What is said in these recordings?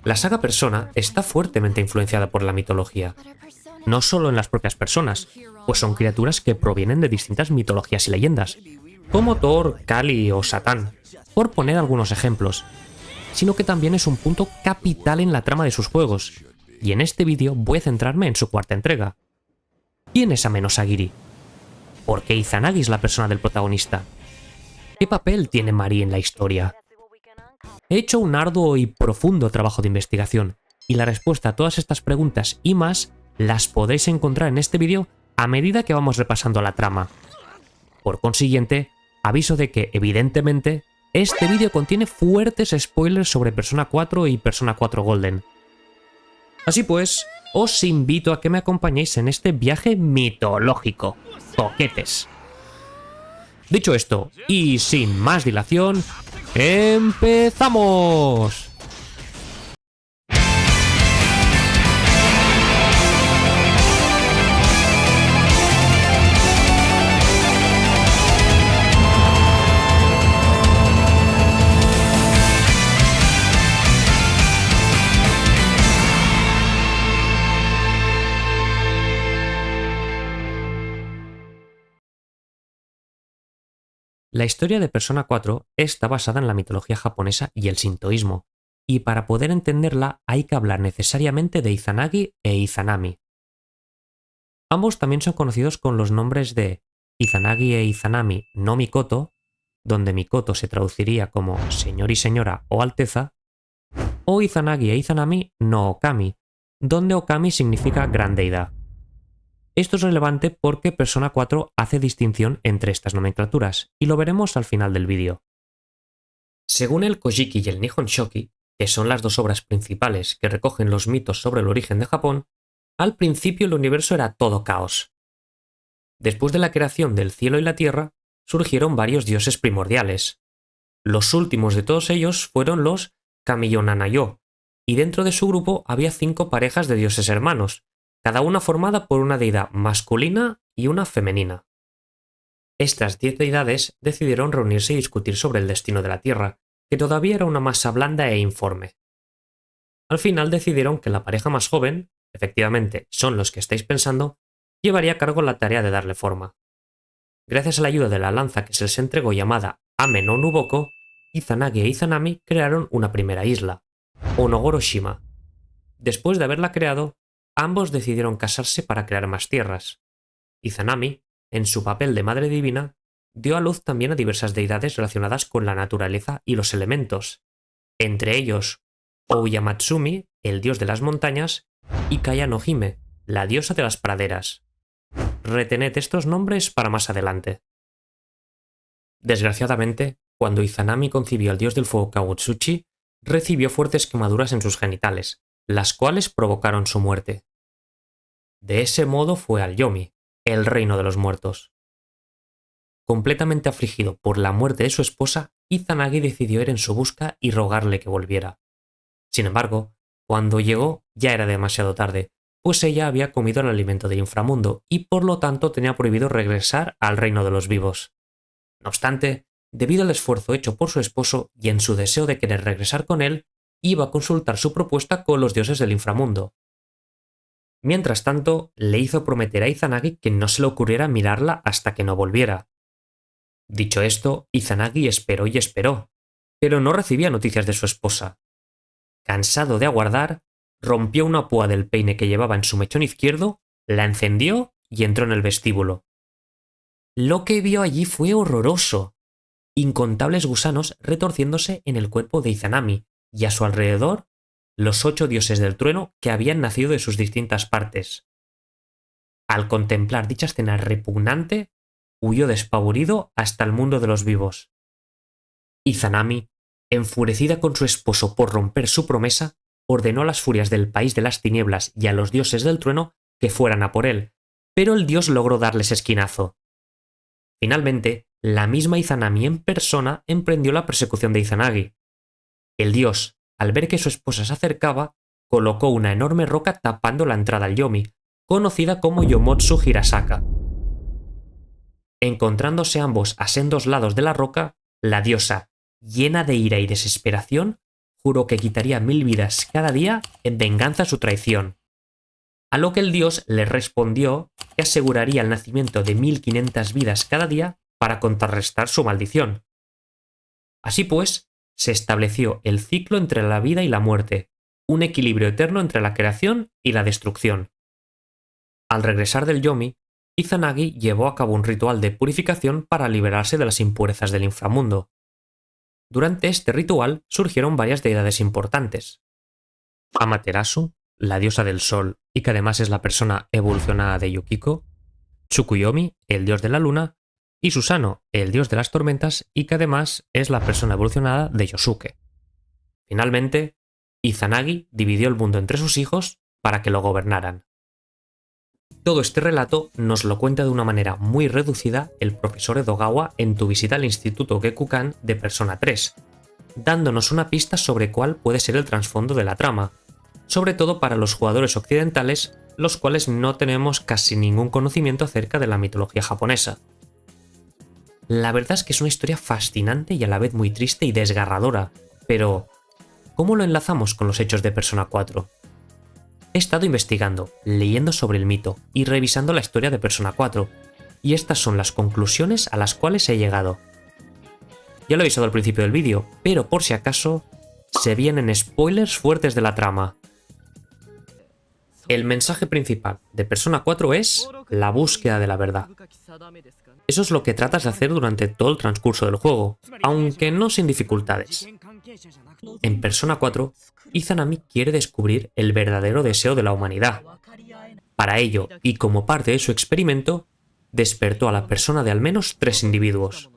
La saga Persona está fuertemente influenciada por la mitología, no solo en las propias personas, pues son criaturas que provienen de distintas mitologías y leyendas, como Thor, Kali o Satán, por poner algunos ejemplos, sino que también es un punto capital en la trama de sus juegos, y en este vídeo voy a centrarme en su cuarta entrega. ¿Quién es Ame no Sagiri? ¿Por qué Izanagi es la persona del protagonista? ¿Qué papel tiene Mari en la historia? He hecho un arduo y profundo trabajo de investigación, y la respuesta a todas estas preguntas y más las podréis encontrar en este vídeo a medida que vamos repasando la trama. Por consiguiente, aviso de que, evidentemente, este vídeo contiene fuertes spoilers sobre Persona 4 y Persona 4 Golden. Así pues, os invito a que me acompañéis en este viaje mitológico. ¡Toquetes! Dicho esto, y sin más dilación, ¡empezamos! La historia de Persona 4 está basada en la mitología japonesa y el sintoísmo, y para poder entenderla hay que hablar necesariamente de Izanagi e Izanami. Ambos también son conocidos con los nombres de Izanagi e Izanami no Mikoto, donde Mikoto se traduciría como señor y señora o alteza, o Izanagi e Izanami no Okami, donde Okami significa gran deidad. Esto es relevante porque Persona 4 hace distinción entre estas nomenclaturas, y lo veremos al final del vídeo. Según el Kojiki y el Nihon Shoki, que son las dos obras principales que recogen los mitos sobre el origen de Japón, al principio el universo era todo caos. Después de la creación del cielo y la tierra, surgieron varios dioses primordiales. Los últimos de todos ellos fueron los Kamiyo-Nanayo, y dentro de su grupo había 5 parejas de dioses hermanos, cada una formada por una deidad masculina y una femenina. Estas 10 deidades decidieron reunirse y discutir sobre el destino de la Tierra, que todavía era una masa blanda e informe. Al final decidieron que la pareja más joven, efectivamente son los que estáis pensando, llevaría a cabo la tarea de darle forma. Gracias a la ayuda de la lanza que se les entregó llamada Ame no Nuboko, Izanagi e Izanami crearon una primera isla, Onogoro-shima. Después de haberla creado, ambos decidieron casarse para crear más tierras. Izanami, en su papel de madre divina, dio a luz también a diversas deidades relacionadas con la naturaleza y los elementos, entre ellos Oyamatsumi, el dios de las montañas, y Kaya no Hime, la diosa de las praderas. Retened estos nombres para más adelante. Desgraciadamente, cuando Izanami concibió al dios del fuego Kawotsuchi, recibió fuertes quemaduras en sus genitales, las cuales provocaron su muerte. De ese modo fue al Yomi, el reino de los muertos. Completamente afligido por la muerte de su esposa, Izanagi decidió ir en su busca y rogarle que volviera. Sin embargo, cuando llegó ya era demasiado tarde, pues ella había comido el alimento del inframundo y por lo tanto tenía prohibido regresar al reino de los vivos. No obstante, debido al esfuerzo hecho por su esposo y en su deseo de querer regresar con él, iba a consultar su propuesta con los dioses del inframundo. Mientras tanto, le hizo prometer a Izanagi que no se le ocurriera mirarla hasta que no volviera. Dicho esto, Izanagi esperó y esperó, pero no recibía noticias de su esposa. Cansado de aguardar, rompió una púa del peine que llevaba en su mechón izquierdo, la encendió y entró en el vestíbulo. Lo que vio allí fue horroroso. Incontables gusanos retorciéndose en el cuerpo de Izanami, y a su alrededor los 8 dioses del trueno que habían nacido de sus distintas partes. Al contemplar dicha escena repugnante, huyó despavorido hasta el mundo de los vivos. Izanami, enfurecida con su esposo por romper su promesa, ordenó a las furias del país de las tinieblas y a los dioses del trueno que fueran a por él, pero el dios logró darles esquinazo. Finalmente, la misma Izanami en persona emprendió la persecución de Izanagi. El dios, al ver que su esposa se acercaba, colocó una enorme roca tapando la entrada al Yomi, conocida como Yomotsu Hirasaka. Encontrándose ambos a sendos lados de la roca, la diosa, llena de ira y desesperación, juró que quitaría 1000 vidas cada día en venganza a su traición. A lo que el dios le respondió que aseguraría el nacimiento de 1500 vidas cada día para contrarrestar su maldición. Así pues, se estableció el ciclo entre la vida y la muerte, un equilibrio eterno entre la creación y la destrucción. Al regresar del Yomi, Izanagi llevó a cabo un ritual de purificación para liberarse de las impurezas del inframundo. Durante este ritual surgieron varias deidades importantes. Amaterasu, la diosa del sol y que además es la persona evolucionada de Yukiko, Tsukuyomi, el dios de la luna, y Susanoo, el dios de las tormentas y que además es la persona evolucionada de Yosuke. Finalmente, Izanagi dividió el mundo entre sus hijos para que lo gobernaran. Todo este relato nos lo cuenta de una manera muy reducida el profesor Edogawa en Tu visita al Instituto Gekkoukan de Persona 3, dándonos una pista sobre cuál puede ser el trasfondo de la trama, sobre todo para los jugadores occidentales, los cuales no tenemos casi ningún conocimiento acerca de la mitología japonesa. La verdad es que es una historia fascinante y a la vez muy triste y desgarradora, pero ¿cómo lo enlazamos con los hechos de Persona 4? He estado investigando, leyendo sobre el mito y revisando la historia de Persona 4, y estas son las conclusiones a las cuales he llegado. Ya lo he avisado al principio del vídeo, pero por si acaso, se vienen spoilers fuertes de la trama. El mensaje principal de Persona 4 es la búsqueda de la verdad. Eso es lo que tratas de hacer durante todo el transcurso del juego, aunque no sin dificultades. En Persona 4, Izanami quiere descubrir el verdadero deseo de la humanidad. Para ello, y como parte de su experimento, despertó a la persona de al menos 3 individuos.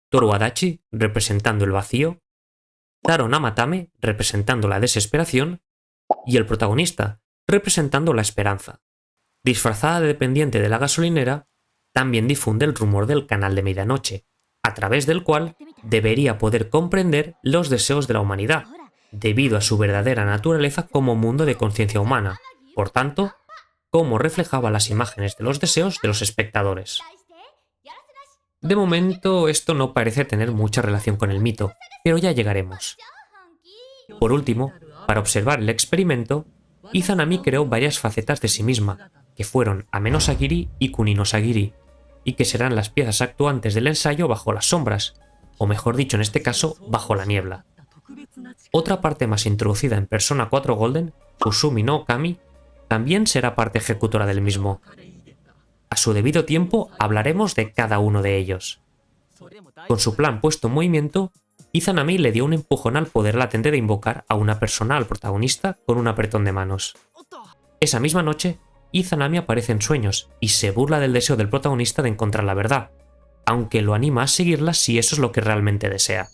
Toru Adachi, representando el vacío, Taro Namatame, representando la desesperación, y el protagonista, representando la esperanza. Disfrazada de dependiente de la gasolinera, también difunde el rumor del canal de medianoche, a través del cual debería poder comprender los deseos de la humanidad, debido a su verdadera naturaleza como mundo de conciencia humana, por tanto, cómo reflejaba las imágenes de los deseos de los espectadores. De momento, esto no parece tener mucha relación con el mito, pero ya llegaremos. Por último, para observar el experimento, Izanami creó varias facetas de sí misma, que fueron Amenosagiri y Kuninosagiri, y que serán las piezas actuantes del ensayo bajo las sombras, o mejor dicho en este caso, bajo la niebla. Otra parte más introducida en Persona 4 Golden, Fusumi no Okami, también será parte ejecutora del mismo. A su debido tiempo hablaremos de cada uno de ellos. Con su plan puesto en movimiento, Izanami le dio un empujón al poder latente de invocar a una persona al protagonista con un apretón de manos. Esa misma noche, Izanami aparece en sueños y se burla del deseo del protagonista de encontrar la verdad, aunque lo anima a seguirla si eso es lo que realmente desea.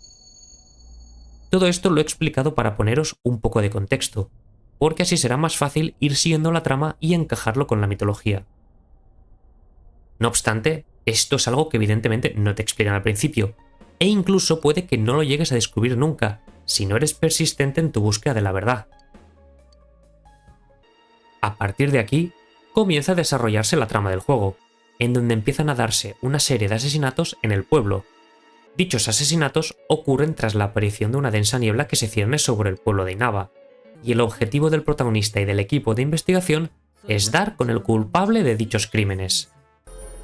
Todo esto lo he explicado para poneros un poco de contexto, porque así será más fácil ir siguiendo la trama y encajarlo con la mitología. No obstante, esto es algo que evidentemente no te explican al principio, e incluso puede que no lo llegues a descubrir nunca, si no eres persistente en tu búsqueda de la verdad. A partir de aquí, comienza a desarrollarse la trama del juego, en donde empiezan a darse una serie de asesinatos en el pueblo. Dichos asesinatos ocurren tras la aparición de una densa niebla que se cierne sobre el pueblo de Inaba, y el objetivo del protagonista y del equipo de investigación es dar con el culpable de dichos crímenes.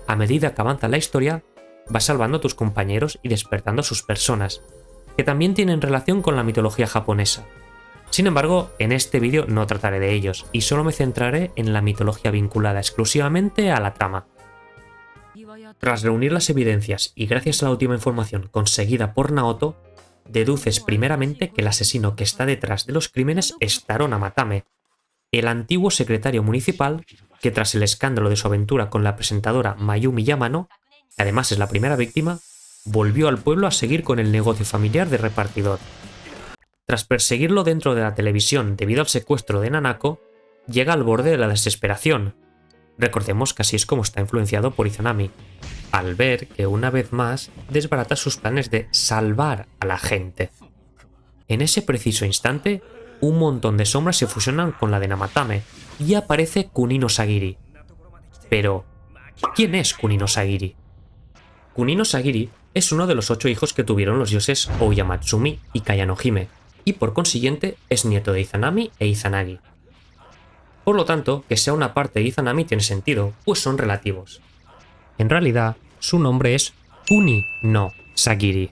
A medida que avanza la historia, vas salvando a tus compañeros y despertando a sus personas, que también tienen relación con la mitología japonesa. Sin embargo, en este vídeo no trataré de ellos, y solo me centraré en la mitología vinculada exclusivamente a la trama. Tras reunir las evidencias y gracias a la última información conseguida por Naoto, deduces primeramente que el asesino que está detrás de los crímenes es Taro Namatame, el antiguo secretario municipal que tras el escándalo de su aventura con la presentadora Mayumi Yamano, que además es la primera víctima, volvió al pueblo a seguir con el negocio familiar de repartidor. Tras perseguirlo dentro de la televisión debido al secuestro de Nanako, llega al borde de la desesperación. Recordemos que así es como está influenciado por Izanami, al ver que una vez más desbarata sus planes de salvar a la gente. En ese preciso instante, un montón de sombras se fusionan con la de Namatame y aparece Kuninosagiri. Pero, ¿quién es Kuninosagiri? Kuninosagiri es uno de los 8 hijos que tuvieron los dioses Oyamatsumi y Kayanohime, y por consiguiente es nieto de Izanami e Izanagi. Por lo tanto, que sea una parte de Izanami tiene sentido, pues son relativos. En realidad, su nombre es Kuni no Sagiri,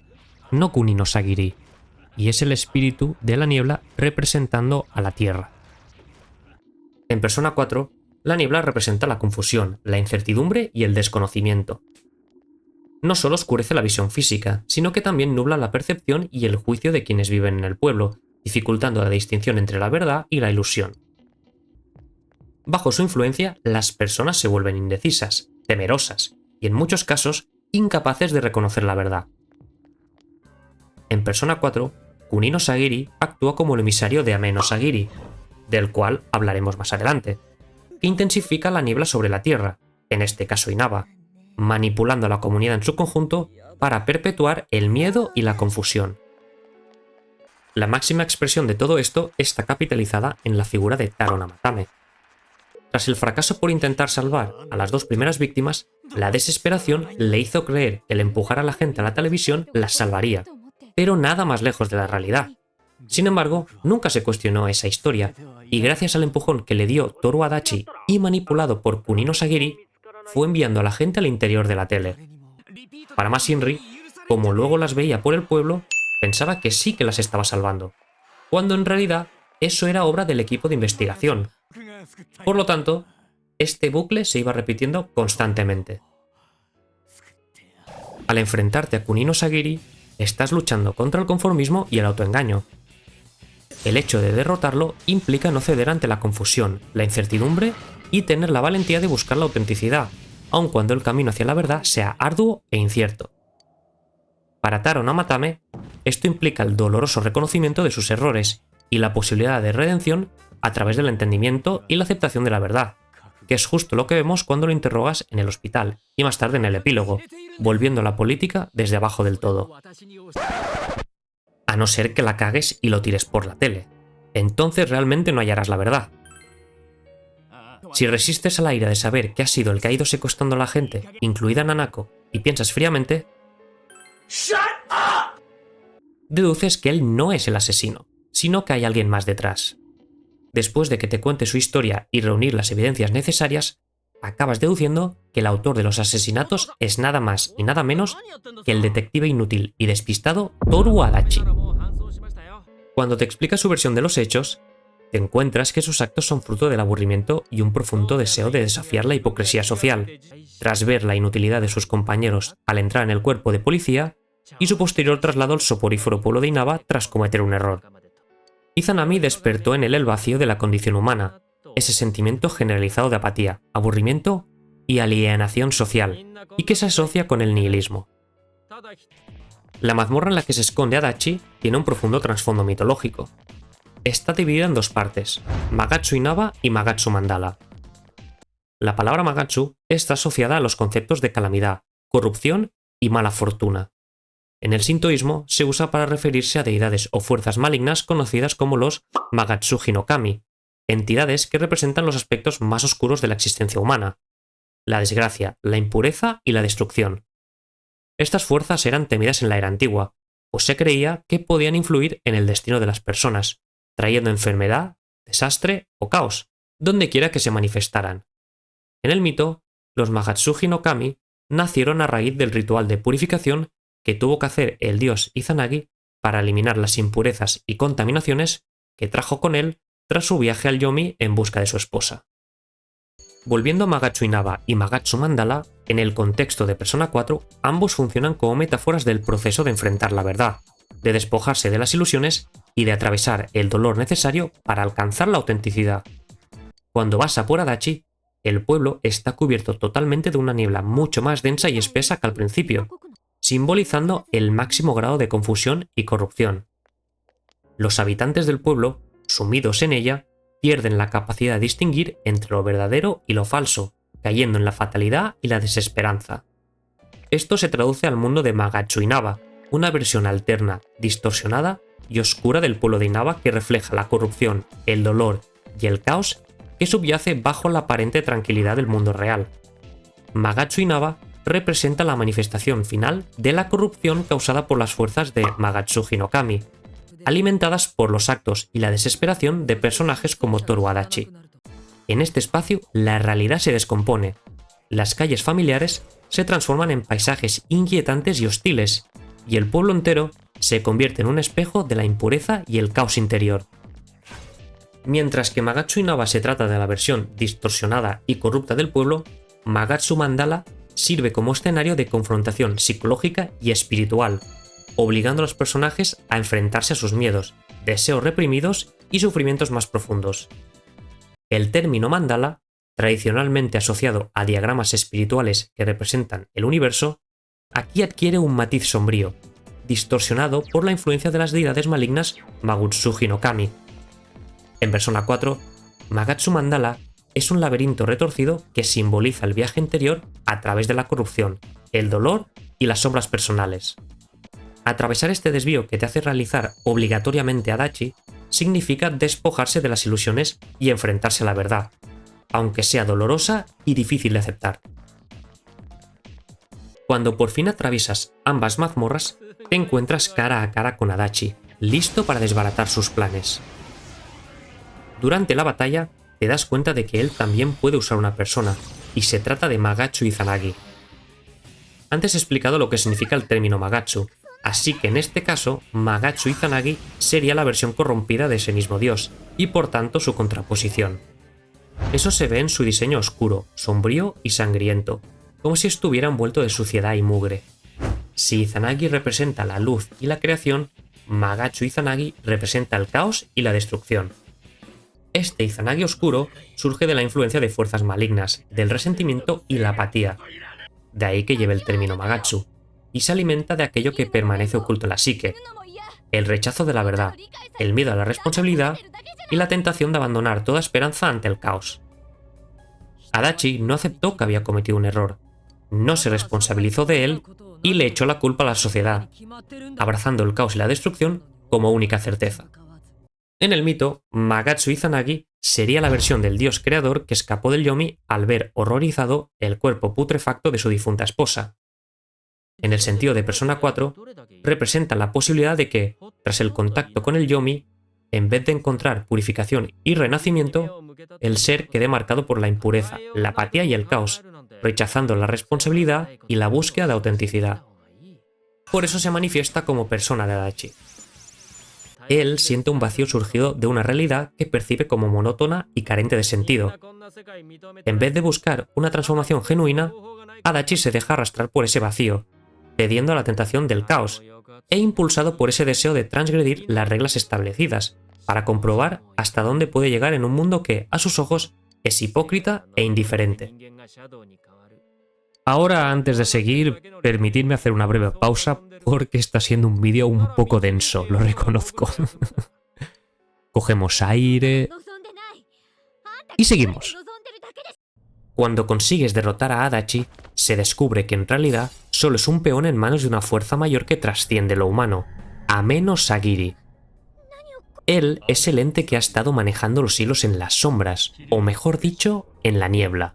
no Kuni no Sagiri, y es el espíritu de la niebla representando a la Tierra. En Persona 4, la niebla representa la confusión, la incertidumbre y el desconocimiento. No solo oscurece la visión física, sino que también nubla la percepción y el juicio de quienes viven en el pueblo, dificultando la distinción entre la verdad y la ilusión. Bajo su influencia, las personas se vuelven indecisas, temerosas y en muchos casos incapaces de reconocer la verdad. En Persona 4, Kunino Sagiri actúa como el emisario de Ame no Sagiri, del cual hablaremos más adelante, que intensifica la niebla sobre la Tierra, en este caso Inaba, manipulando a la comunidad en su conjunto para perpetuar el miedo y la confusión. La máxima expresión de todo esto está capitalizada en la figura de Taro Namatame. Tras el fracaso por intentar salvar a las dos primeras víctimas, la desesperación le hizo creer que el empujar a la gente a la televisión las salvaría, pero nada más lejos de la realidad. Sin embargo, nunca se cuestionó esa historia, y gracias al empujón que le dio Toru Adachi y manipulado por Kunino Sagiri, fue enviando a la gente al interior de la tele. Para más Shinri, como luego las veía por el pueblo, pensaba que sí que las estaba salvando, cuando en realidad eso era obra del equipo de investigación. Por lo tanto, este bucle se iba repitiendo constantemente. Al enfrentarte a Kunino Sagiri, estás luchando contra el conformismo y el autoengaño. El hecho de derrotarlo implica no ceder ante la confusión, la incertidumbre y tener la valentía de buscar la autenticidad, aun cuando el camino hacia la verdad sea arduo e incierto. Para Taro Namatame, esto implica el doloroso reconocimiento de sus errores y la posibilidad de redención a través del entendimiento y la aceptación de la verdad, que es justo lo que vemos cuando lo interrogas en el hospital y más tarde en el epílogo, volviendo a la política desde abajo del todo. A no ser que la cagues y lo tires por la tele. Entonces realmente no hallarás la verdad. Si resistes a la ira de saber que has sido el que ha ido secuestrando a la gente, incluida Nanako, y piensas fríamente, deduces que él no es el asesino, sino que hay alguien más detrás. Después de que te cuente su historia y reunir las evidencias necesarias, acabas deduciendo que el autor de los asesinatos es nada más y nada menos que el detective inútil y despistado Toru Adachi. Cuando te explica su versión de los hechos, te encuentras que sus actos son fruto del aburrimiento y un profundo deseo de desafiar la hipocresía social, tras ver la inutilidad de sus compañeros al entrar en el cuerpo de policía y su posterior traslado al soporífero pueblo de Inaba tras cometer un error. Izanami despertó en él el vacío de la condición humana, ese sentimiento generalizado de apatía, aburrimiento y alienación social, y que se asocia con el nihilismo. La mazmorra en la que se esconde Adachi tiene un profundo trasfondo mitológico. Está dividida en dos partes, Magatsu Inaba y Magatsu Mandala. La palabra Magatsu está asociada a los conceptos de calamidad, corrupción y mala fortuna. En el sintoísmo se usa para referirse a deidades o fuerzas malignas conocidas como los Magatsuji no Kami, entidades que representan los aspectos más oscuros de la existencia humana: la desgracia, la impureza y la destrucción. Estas fuerzas eran temidas en la era antigua, pues se creía que podían influir en el destino de las personas, trayendo enfermedad, desastre o caos, donde quiera que se manifestaran. En el mito, los Magatsuji no Kami nacieron a raíz del ritual de purificación que tuvo que hacer el dios Izanagi para eliminar las impurezas y contaminaciones que trajo con él tras su viaje al Yomi en busca de su esposa. Volviendo a Magatsu Inaba y Magatsu Mandala, en el contexto de Persona 4, ambos funcionan como metáforas del proceso de enfrentar la verdad, de despojarse de las ilusiones y de atravesar el dolor necesario para alcanzar la autenticidad. Cuando vas a por Adachi, el pueblo está cubierto totalmente de una niebla mucho más densa y espesa que al principio, simbolizando el máximo grado de confusión y corrupción. Los habitantes del pueblo, sumidos en ella, pierden la capacidad de distinguir entre lo verdadero y lo falso, cayendo en la fatalidad y la desesperanza. Esto se traduce al mundo de Magatsu Inaba, una versión alterna, distorsionada y oscura del pueblo de Inaba que refleja la corrupción, el dolor y el caos que subyace bajo la aparente tranquilidad del mundo real. Magatsu Inaba representa la manifestación final de la corrupción causada por las fuerzas de Magatsuji no Kami, alimentadas por los actos y la desesperación de personajes como Toru Adachi. En este espacio, la realidad se descompone. Las calles familiares se transforman en paisajes inquietantes y hostiles, y el pueblo entero se convierte en un espejo de la impureza y el caos interior. Mientras que Magatsu Inaba se trata de la versión distorsionada y corrupta del pueblo, Magatsu Mandala sirve como escenario de confrontación psicológica y espiritual, obligando a los personajes a enfrentarse a sus miedos, deseos reprimidos y sufrimientos más profundos. El término mandala, tradicionalmente asociado a diagramas espirituales que representan el universo, aquí adquiere un matiz sombrío, distorsionado por la influencia de las deidades malignas Magutsuji no Kami. En Persona 4, Magatsu Mandala es un laberinto retorcido que simboliza el viaje interior a través de la corrupción, el dolor y las sombras personales. Atravesar este desvío que te hace realizar obligatoriamente a Adachi significa despojarse de las ilusiones y enfrentarse a la verdad, aunque sea dolorosa y difícil de aceptar. Cuando por fin atraviesas ambas mazmorras, te encuentras cara a cara con Adachi, listo para desbaratar sus planes. Durante la batalla, te das cuenta de que él también puede usar una persona, y se trata de Magatsu Izanagi. Antes he explicado lo que significa el término Magatsu, así que en este caso, Magatsu Izanagi sería la versión corrompida de ese mismo dios, y por tanto su contraposición. Eso se ve en su diseño oscuro, sombrío y sangriento, como si estuviera envuelto de suciedad y mugre. Si Izanagi representa la luz y la creación, Magatsu Izanagi representa el caos y la destrucción. Este Izanagi oscuro surge de la influencia de fuerzas malignas, del resentimiento y la apatía. De ahí que lleve el término Magatsu, y se alimenta de aquello que permanece oculto en la psique, el rechazo de la verdad, el miedo a la responsabilidad y la tentación de abandonar toda esperanza ante el caos. Adachi no aceptó que había cometido un error, no se responsabilizó de él y le echó la culpa a la sociedad, abrazando el caos y la destrucción como única certeza. En el mito, Magatsu Izanagi sería la versión del dios creador que escapó del Yomi al ver horrorizado el cuerpo putrefacto de su difunta esposa. En el sentido de Persona 4, representa la posibilidad de que, tras el contacto con el Yomi, en vez de encontrar purificación y renacimiento, el ser quede marcado por la impureza, la apatía y el caos, rechazando la responsabilidad y la búsqueda de autenticidad. Por eso se manifiesta como persona de Adachi. Él siente un vacío surgido de una realidad que percibe como monótona y carente de sentido. En vez de buscar una transformación genuina, Adachi se deja arrastrar por ese vacío, cediendo a la tentación del caos, e impulsado por ese deseo de transgredir las reglas establecidas, para comprobar hasta dónde puede llegar en un mundo que, a sus ojos, es hipócrita e indiferente. Ahora, antes de seguir, permitidme hacer una breve pausa porque está siendo un vídeo un poco denso, lo reconozco. Cogemos aire y seguimos. Cuando consigues derrotar a Adachi, se descubre que en realidad solo es un peón en manos de una fuerza mayor que trasciende lo humano, Ame no Sagiri. Él es el ente que ha estado manejando los hilos en las sombras, o mejor dicho, en la niebla.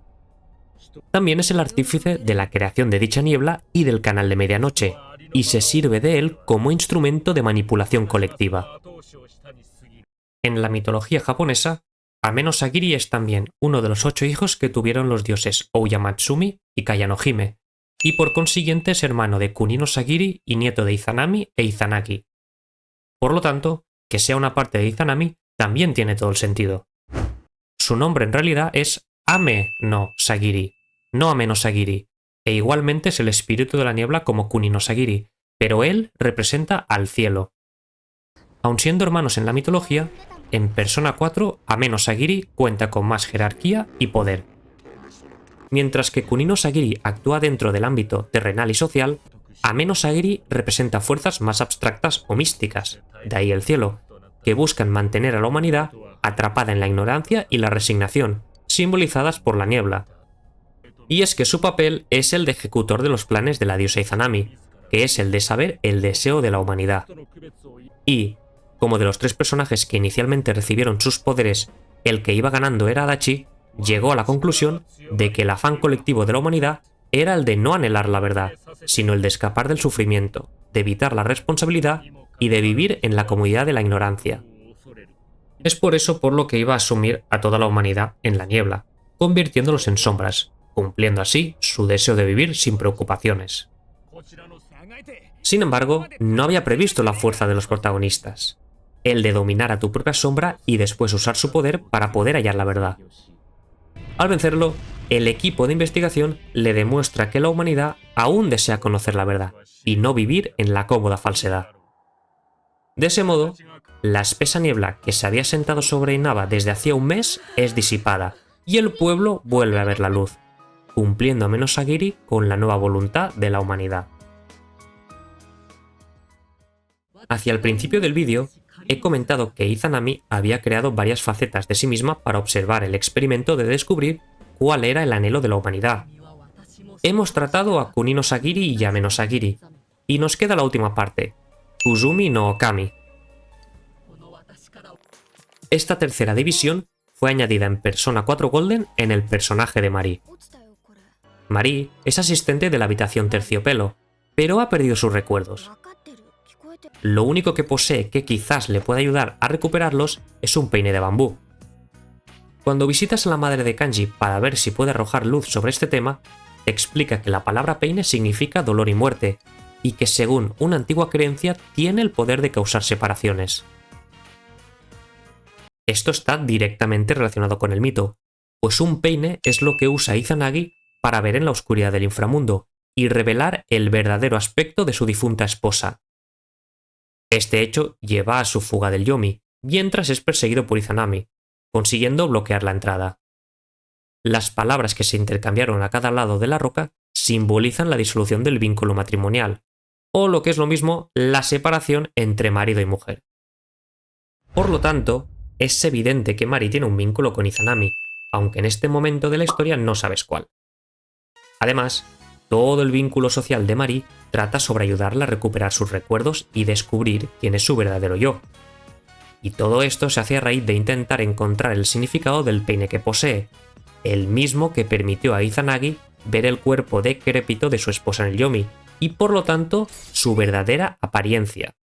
También es el artífice de la creación de dicha niebla y del canal de medianoche, y se sirve de él como instrumento de manipulación colectiva. En la mitología japonesa, Ame no Sagiri es también uno de los 8 hijos que tuvieron los dioses Ouya-Matsumi y Kaya no Hime, y por consiguiente es hermano de Kunino Sagiri y nieto de Izanami e Izanagi. Por lo tanto, que sea una parte de Izanami también tiene todo el sentido. Su nombre en realidad es Ame no Sagiri, no Ame no Sagiri, e igualmente es el espíritu de la niebla como Kunino Sagiri, pero él representa al cielo. Aun siendo hermanos en la mitología, en Persona 4 Ame no Sagiri cuenta con más jerarquía y poder. Mientras que Kunino Sagiri actúa dentro del ámbito terrenal y social, Ame no Sagiri representa fuerzas más abstractas o místicas, de ahí el cielo, que buscan mantener a la humanidad atrapada en la ignorancia y la resignación, simbolizadas por la niebla. Y es que su papel es el de ejecutor de los planes de la diosa Izanami, que es el de saber el deseo de la humanidad. Y, como de los 3 personajes que inicialmente recibieron sus poderes, el que iba ganando era Adachi, llegó a la conclusión de que el afán colectivo de la humanidad era el de no anhelar la verdad, sino el de escapar del sufrimiento, de evitar la responsabilidad y de vivir en la comodidad de la ignorancia. Es por eso por lo que iba a sumir a toda la humanidad en la niebla, convirtiéndolos en sombras, cumpliendo así su deseo de vivir sin preocupaciones. Sin embargo, no había previsto la fuerza de los protagonistas, el de dominar a tu propia sombra y después usar su poder para poder hallar la verdad. Al vencerlo, el equipo de investigación le demuestra que la humanidad aún desea conocer la verdad y no vivir en la cómoda falsedad. De ese modo, la espesa niebla que se había sentado sobre Inaba desde hacía un mes es disipada y el pueblo vuelve a ver la luz, cumpliendo a menos Sagiri con la nueva voluntad de la humanidad. Hacia el principio del vídeo, he comentado que Izanami había creado varias facetas de sí misma para observar el experimento de descubrir cuál era el anhelo de la humanidad. Hemos tratado a Kunino Sagiri y Yame no Sagiri, y nos queda la última parte, Kuzumi no Okami. Esta tercera división fue añadida en Persona 4 Golden en el personaje de Marie. Marie es asistente de la habitación Terciopelo, pero ha perdido sus recuerdos. Lo único que posee que quizás le pueda ayudar a recuperarlos es un peine de bambú. Cuando visitas a la madre de Kanji para ver si puede arrojar luz sobre este tema, te explica que la palabra peine significa dolor y muerte, y que según una antigua creencia tiene el poder de causar separaciones. Esto está directamente relacionado con el mito, pues un peine es lo que usa Izanagi para ver en la oscuridad del inframundo y revelar el verdadero aspecto de su difunta esposa. Este hecho lleva a su fuga del Yomi, mientras es perseguido por Izanami, consiguiendo bloquear la entrada. Las palabras que se intercambiaron a cada lado de la roca simbolizan la disolución del vínculo matrimonial, o lo que es lo mismo, la separación entre marido y mujer. Por lo tanto, es evidente que Mari tiene un vínculo con Izanami, aunque en este momento de la historia no sabes cuál. Además, todo el vínculo social de Mari trata sobre ayudarla a recuperar sus recuerdos y descubrir quién es su verdadero yo. Y todo esto se hace a raíz de intentar encontrar el significado del peine que posee, el mismo que permitió a Izanagi ver el cuerpo decrépito de su esposa en el Yomi, y por lo tanto su verdadera apariencia.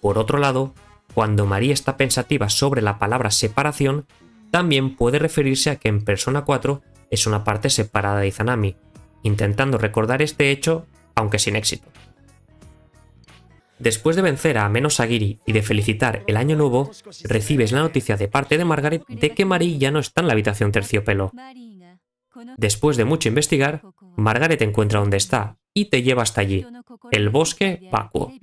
Por otro lado, cuando Marie está pensativa sobre la palabra separación, también puede referirse a que en Persona 4 es una parte separada de Izanami, intentando recordar este hecho, aunque sin éxito. Después de vencer a Ame no Sagiri y de felicitar el año nuevo, recibes la noticia de parte de Margaret de que Marie ya no está en la habitación Terciopelo. Después de mucho investigar, Margaret encuentra dónde está y te lleva hasta allí, el bosque vacuo.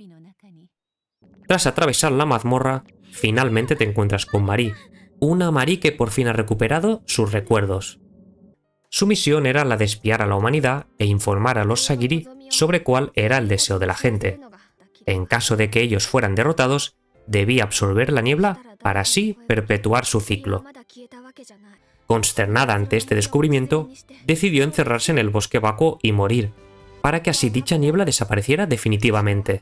Tras atravesar la mazmorra, finalmente te encuentras con Marie, una Marie que por fin ha recuperado sus recuerdos. Su misión era la de espiar a la humanidad e informar a los Sagiri sobre cuál era el deseo de la gente. En caso de que ellos fueran derrotados, debía absorber la niebla para así perpetuar su ciclo. Consternada ante este descubrimiento, decidió encerrarse en el bosque vacuo y morir, para que así dicha niebla desapareciera definitivamente.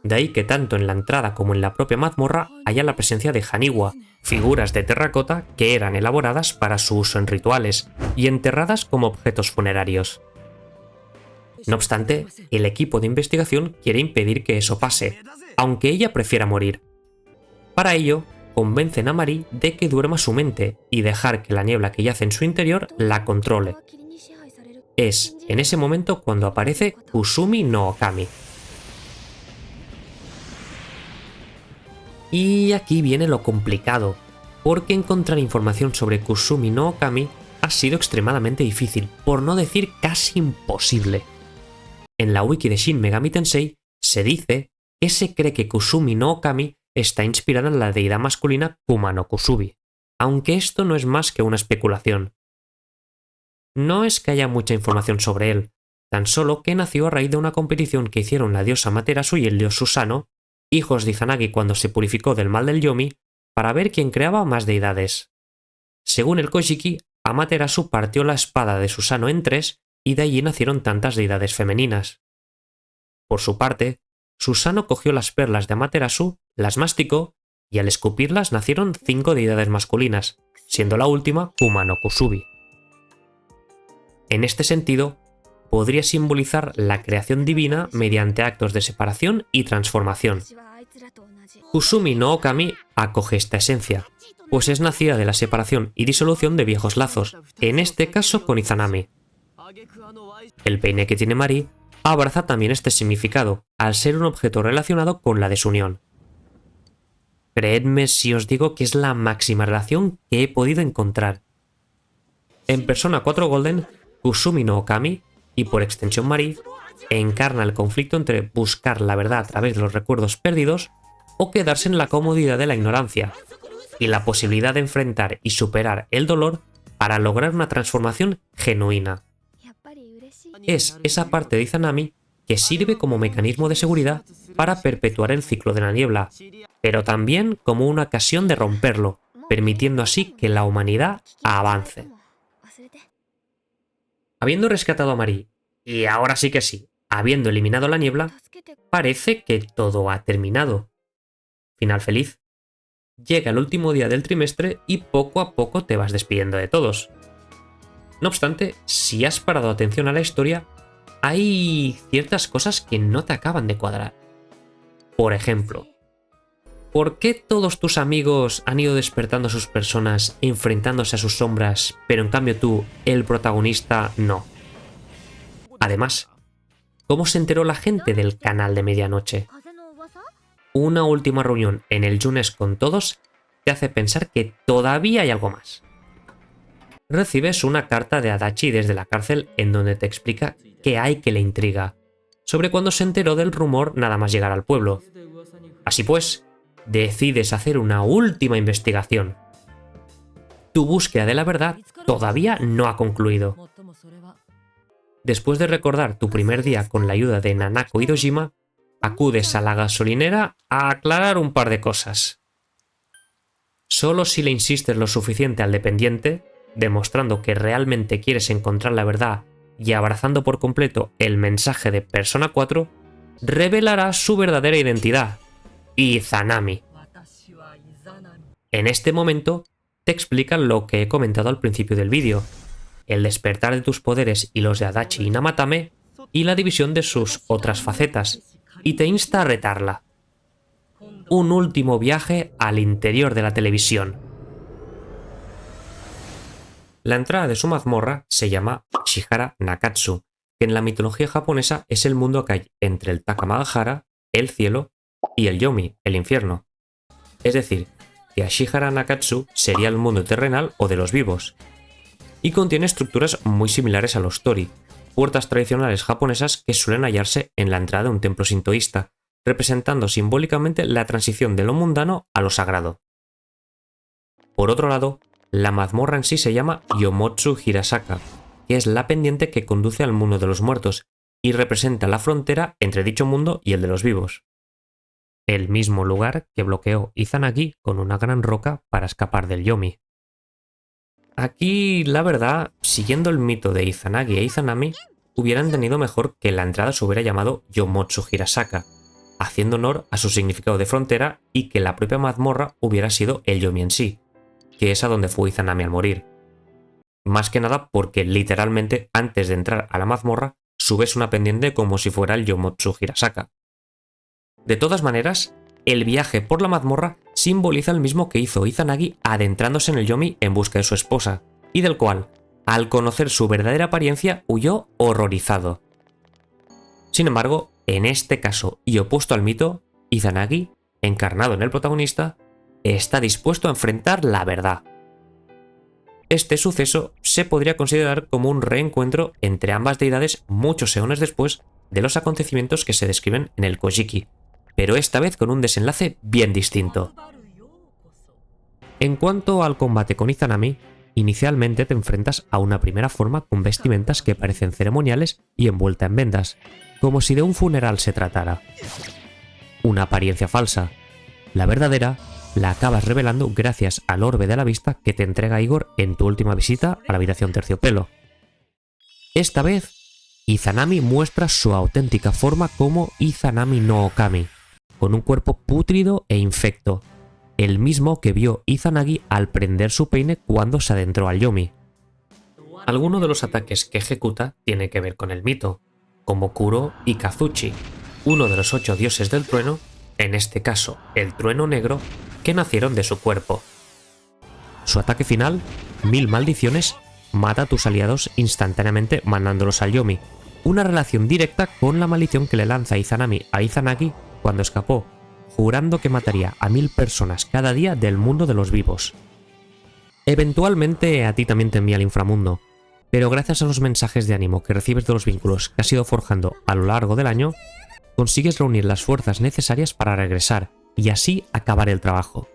De ahí que tanto en la entrada como en la propia mazmorra haya la presencia de Haniwa, figuras de terracota que eran elaboradas para su uso en rituales y enterradas como objetos funerarios. No obstante, el equipo de investigación quiere impedir que eso pase, aunque ella prefiera morir. Para ello, convencen a Marie de que duerma su mente y dejar que la niebla que yace en su interior la controle. Es en ese momento cuando aparece Kuzumi no Okami. Y aquí viene lo complicado, porque encontrar información sobre Kuzumi no Okami ha sido extremadamente difícil, por no decir casi imposible. En la wiki de Shin Megami Tensei se dice que se cree que Kuzumi no Okami está inspirada en la deidad masculina Kuma no Kusubi, aunque esto no es más que una especulación. No es que haya mucha información sobre él, tan solo que nació a raíz de una competición que hicieron la diosa Amaterasu y el dios Susano, hijos de Izanagi cuando se purificó del mal del Yomi, para ver quién creaba más deidades. Según el Kojiki, Amaterasu partió la espada de Susano en 3 y de allí nacieron tantas deidades femeninas. Por su parte, Susano cogió las perlas de Amaterasu, las masticó y al escupirlas nacieron 5 deidades masculinas, siendo la última Kuma no Kusubi. En este sentido, podría simbolizar la creación divina mediante actos de separación y transformación. Kusumi no Okami acoge esta esencia, pues es nacida de la separación y disolución de viejos lazos, en este caso con Izanami. El peine que tiene Mari abraza también este significado, al ser un objeto relacionado con la desunión. Creedme si os digo que es la máxima relación que he podido encontrar. En Persona 4 Golden, Kusumi no Okami, y por extensión Mari, encarna el conflicto entre buscar la verdad a través de los recuerdos perdidos o quedarse en la comodidad de la ignorancia, y la posibilidad de enfrentar y superar el dolor para lograr una transformación genuina. Es esa parte de Izanami que sirve como mecanismo de seguridad para perpetuar el ciclo de la niebla, pero también como una ocasión de romperlo, permitiendo así que la humanidad avance. Habiendo rescatado a Mari, y ahora sí que sí, habiendo eliminado la niebla, parece que todo ha terminado. Final feliz. Llega el último día del trimestre y poco a poco te vas despidiendo de todos. No obstante, si has parado atención a la historia, hay ciertas cosas que no te acaban de cuadrar. Por ejemplo, ¿por qué todos tus amigos han ido despertando a sus personas, enfrentándose a sus sombras, pero en cambio tú, el protagonista, no? Además, ¿cómo se enteró la gente del canal de medianoche? Una última reunión en el Junes con todos te hace pensar que todavía hay algo más. Recibes una carta de Adachi desde la cárcel en donde te explica qué hay que le intriga, sobre cuándo se enteró del rumor nada más llegar al pueblo. Así pues, decides hacer una última investigación. Tu búsqueda de la verdad todavía no ha concluido. Después de recordar tu primer día con la ayuda de Nanako y Dojima, acudes a la gasolinera a aclarar un par de cosas. Solo si le insistes lo suficiente al dependiente, demostrando que realmente quieres encontrar la verdad y abrazando por completo el mensaje de Persona 4, revelarás su verdadera identidad, Izanami. En este momento, te explican lo que he comentado al principio del vídeo, el despertar de tus poderes y los de Adachi y Namatame, y la división de sus otras facetas, y te insta a retarla. Un último viaje al interior de la televisión. La entrada de su mazmorra se llama Ashihara Nakatsu, que en la mitología japonesa es el mundo que hay entre el Takamagahara, el cielo, y el Yomi, el infierno. Es decir, que Ashihara Nakatsu sería el mundo terrenal o de los vivos, y contiene estructuras muy similares a los tori, puertas tradicionales japonesas que suelen hallarse en la entrada de un templo sintoísta, representando simbólicamente la transición de lo mundano a lo sagrado. Por otro lado, la mazmorra en sí se llama Yomotsu Hirasaka, que es la pendiente que conduce al mundo de los muertos y representa la frontera entre dicho mundo y el de los vivos. El mismo lugar que bloqueó Izanagi con una gran roca para escapar del Yomi. Aquí, la verdad, siguiendo el mito de Izanagi e Izanami, hubieran tenido mejor que la entrada se hubiera llamado Yomotsu Hirasaka, haciendo honor a su significado de frontera y que la propia mazmorra hubiera sido el Yomi en sí, que es a donde fue Izanami al morir. Más que nada porque literalmente antes de entrar a la mazmorra subes una pendiente como si fuera el Yomotsu Hirasaka. De todas maneras, el viaje por la mazmorra simboliza el mismo que hizo Izanagi adentrándose en el Yomi en busca de su esposa, y del cual, al conocer su verdadera apariencia, huyó horrorizado. Sin embargo, en este caso y opuesto al mito, Izanagi, encarnado en el protagonista, está dispuesto a enfrentar la verdad. Este suceso se podría considerar como un reencuentro entre ambas deidades muchos eones después de los acontecimientos que se describen en el Kojiki, pero esta vez con un desenlace bien distinto. En cuanto al combate con Izanami, inicialmente te enfrentas a una primera forma con vestimentas que parecen ceremoniales y envuelta en vendas, como si de un funeral se tratara. Una apariencia falsa. La verdadera la acabas revelando gracias al orbe de la vista que te entrega Igor en tu última visita a la habitación terciopelo. Esta vez, Izanami muestra su auténtica forma como Izanami no Okami, con un cuerpo pútrido e infecto, el mismo que vio Izanagi al prender su peine cuando se adentró al Yomi. Alguno de los ataques que ejecuta tiene que ver con el mito, como Kuro y Kazuchi, uno de los 8 dioses del trueno, en este caso el trueno negro, que nacieron de su cuerpo. Su ataque final, 1000 maldiciones, mata a tus aliados instantáneamente mandándolos al Yomi, una relación directa con la maldición que le lanza Izanami a Izanagi cuando escapó, jurando que mataría a 1000 personas cada día del mundo de los vivos. Eventualmente a ti también te envía al inframundo, pero gracias a los mensajes de ánimo que recibes de los vínculos que has ido forjando a lo largo del año, consigues reunir las fuerzas necesarias para regresar y así acabar el trabajo.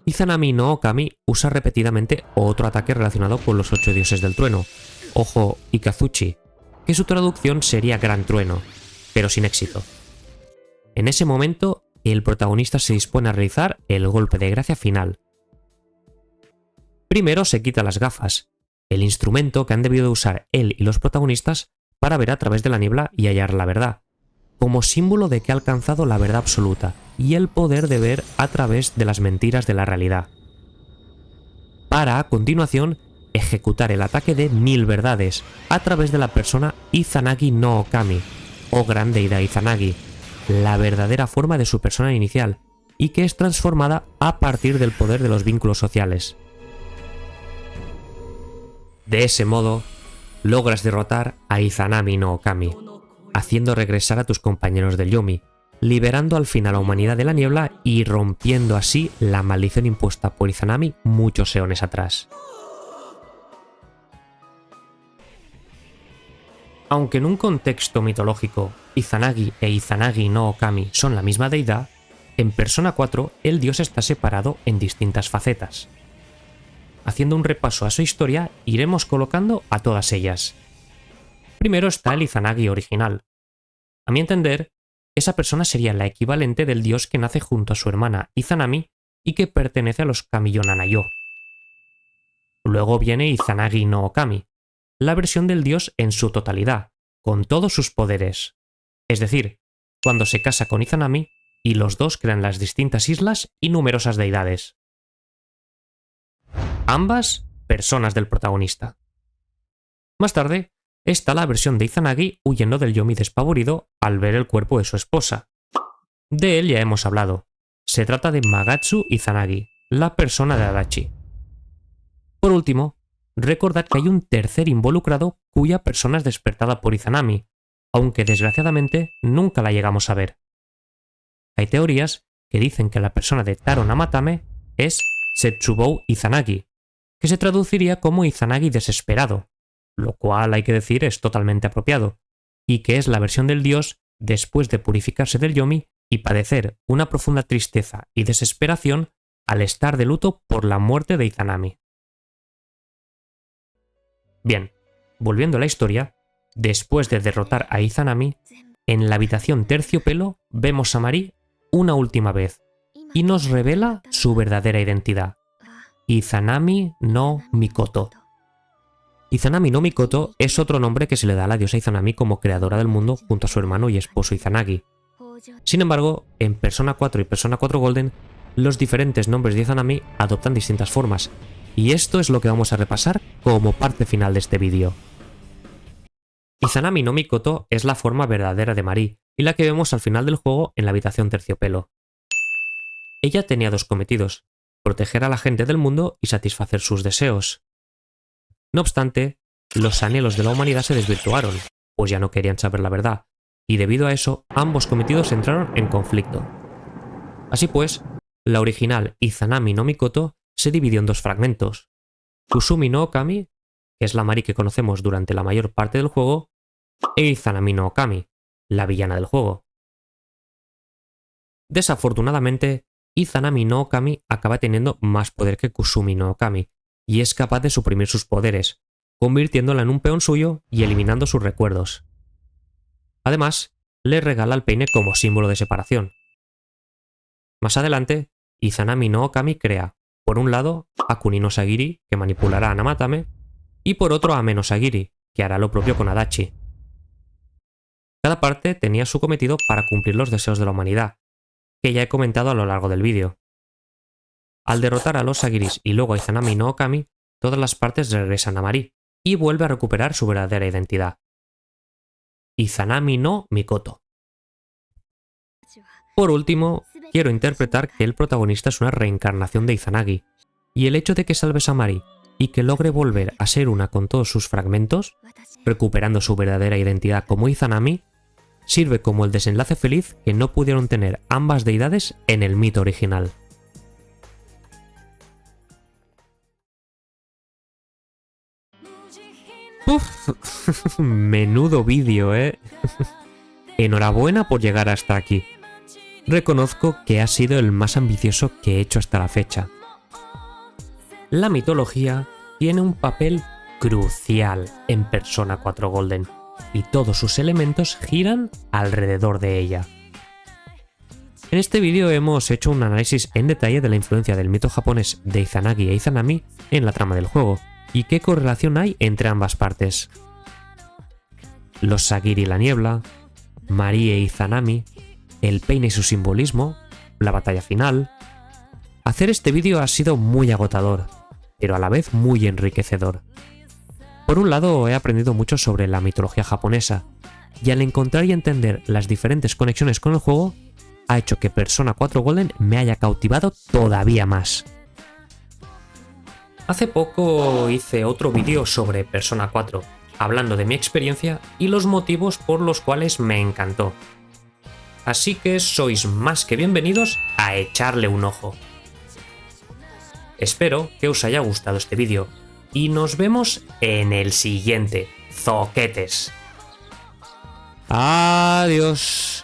Izanami no Okami usa repetidamente otro ataque relacionado con los 8 dioses del trueno, Ojo y Kazuchi, que su traducción sería Gran Trueno, pero sin éxito. En ese momento, el protagonista se dispone a realizar el golpe de gracia final. Primero se quita las gafas, el instrumento que han debido usar él y los protagonistas para ver a través de la niebla y hallar la verdad, como símbolo de que ha alcanzado la verdad absoluta y el poder de ver a través de las mentiras de la realidad. Para, a continuación, ejecutar el ataque de 1000 verdades a través de la persona Izanagi no Okami, o gran deidad Izanagi, la verdadera forma de su persona inicial, y que es transformada a partir del poder de los vínculos sociales. De ese modo, logras derrotar a Izanami no Okami, haciendo regresar a tus compañeros del Yomi, liberando al fin a la humanidad de la niebla y rompiendo así la maldición impuesta por Izanami muchos eones atrás. Aunque en un contexto mitológico Izanagi e Izanagi no Okami son la misma deidad, en Persona 4 el dios está separado en distintas facetas. Haciendo un repaso a su historia, iremos colocando a todas ellas. Primero está el Izanagi original. A mi entender, esa persona sería la equivalente del dios que nace junto a su hermana Izanami y que pertenece a los Kamiyo-Nanayo. Luego viene Izanagi no Okami, la versión del dios en su totalidad, con todos sus poderes. Es decir, cuando se casa con Izanami y los dos crean las distintas islas y numerosas deidades. Ambas personas del protagonista. Más tarde, está la versión de Izanagi huyendo del Yomi despavorido al ver el cuerpo de su esposa. De él ya hemos hablado. Se trata de Magatsu Izanagi, la persona de Adachi. Por último, recordad que hay un tercer involucrado cuya persona es despertada por Izanami, aunque desgraciadamente nunca la llegamos a ver. Hay teorías que dicen que la persona de Taro Namatame es Setsubou Izanagi, que se traduciría como Izanagi desesperado, lo cual hay que decir es totalmente apropiado, y que es la versión del dios después de purificarse del Yomi y padecer una profunda tristeza y desesperación al estar de luto por la muerte de Izanami. Bien, volviendo a la historia, después de derrotar a Izanami, en la habitación terciopelo vemos a Mari una última vez y nos revela su verdadera identidad: Izanami no Mikoto. Izanami no Mikoto es otro nombre que se le da a la diosa Izanami como creadora del mundo junto a su hermano y esposo Izanagi. Sin embargo, en Persona 4 y Persona 4 Golden, los diferentes nombres de Izanami adoptan distintas formas, y esto es lo que vamos a repasar como parte final de este vídeo. Izanami no Mikoto es la forma verdadera de Mari, y la que vemos al final del juego en la habitación terciopelo. Ella tenía dos cometidos: proteger a la gente del mundo y satisfacer sus deseos. No obstante, los anhelos de la humanidad se desvirtuaron, pues ya no querían saber la verdad, y debido a eso, ambos cometidos entraron en conflicto. Así pues, la original Izanami no Mikoto se dividió en dos fragmentos: Kusumi no Okami, que es la Mari que conocemos durante la mayor parte del juego, e Izanami no Okami, la villana del juego. Desafortunadamente, Izanami no Okami acaba teniendo más poder que Kusumi no Okami, y es capaz de suprimir sus poderes, convirtiéndola en un peón suyo y eliminando sus recuerdos. Además, le regala el peine como símbolo de separación. Más adelante, Izanami no Okami crea, por un lado, a Kunino Sagiri, que manipulará a Namatame, y por otro a Ame no Sagiri, que hará lo propio con Adachi. Cada parte tenía su cometido para cumplir los deseos de la humanidad, que ya he comentado a lo largo del vídeo. Al derrotar a los Sagiris y luego a Izanami no Okami, todas las partes regresan a Mari y vuelve a recuperar su verdadera identidad. Izanami no Mikoto. Por último, quiero interpretar que el protagonista es una reencarnación de Izanagi, y el hecho de que salves a Mari y que logre volver a ser una con todos sus fragmentos, recuperando su verdadera identidad como Izanami, sirve como el desenlace feliz que no pudieron tener ambas deidades en el mito original. Uf, menudo vídeo, ¿eh? Enhorabuena por llegar hasta aquí. Reconozco que ha sido el más ambicioso que he hecho hasta la fecha. La mitología tiene un papel crucial en Persona 4 Golden, y todos sus elementos giran alrededor de ella. En este vídeo hemos hecho un análisis en detalle de la influencia del mito japonés de Izanagi e Izanami en la trama del juego, y qué correlación hay entre ambas partes. Los Sagiri y la niebla, Mari e Izanami, el peine y su simbolismo, la batalla final. Hacer este vídeo ha sido muy agotador, pero a la vez muy enriquecedor. Por un lado, he aprendido mucho sobre la mitología japonesa, y al encontrar y entender las diferentes conexiones con el juego, ha hecho que Persona 4 Golden me haya cautivado todavía más. Hace poco hice otro vídeo sobre Persona 4, hablando de mi experiencia y los motivos por los cuales me encantó. Así que sois más que bienvenidos a echarle un ojo. Espero que os haya gustado este vídeo y nos vemos en el siguiente. ¡Zoquetes! Adiós.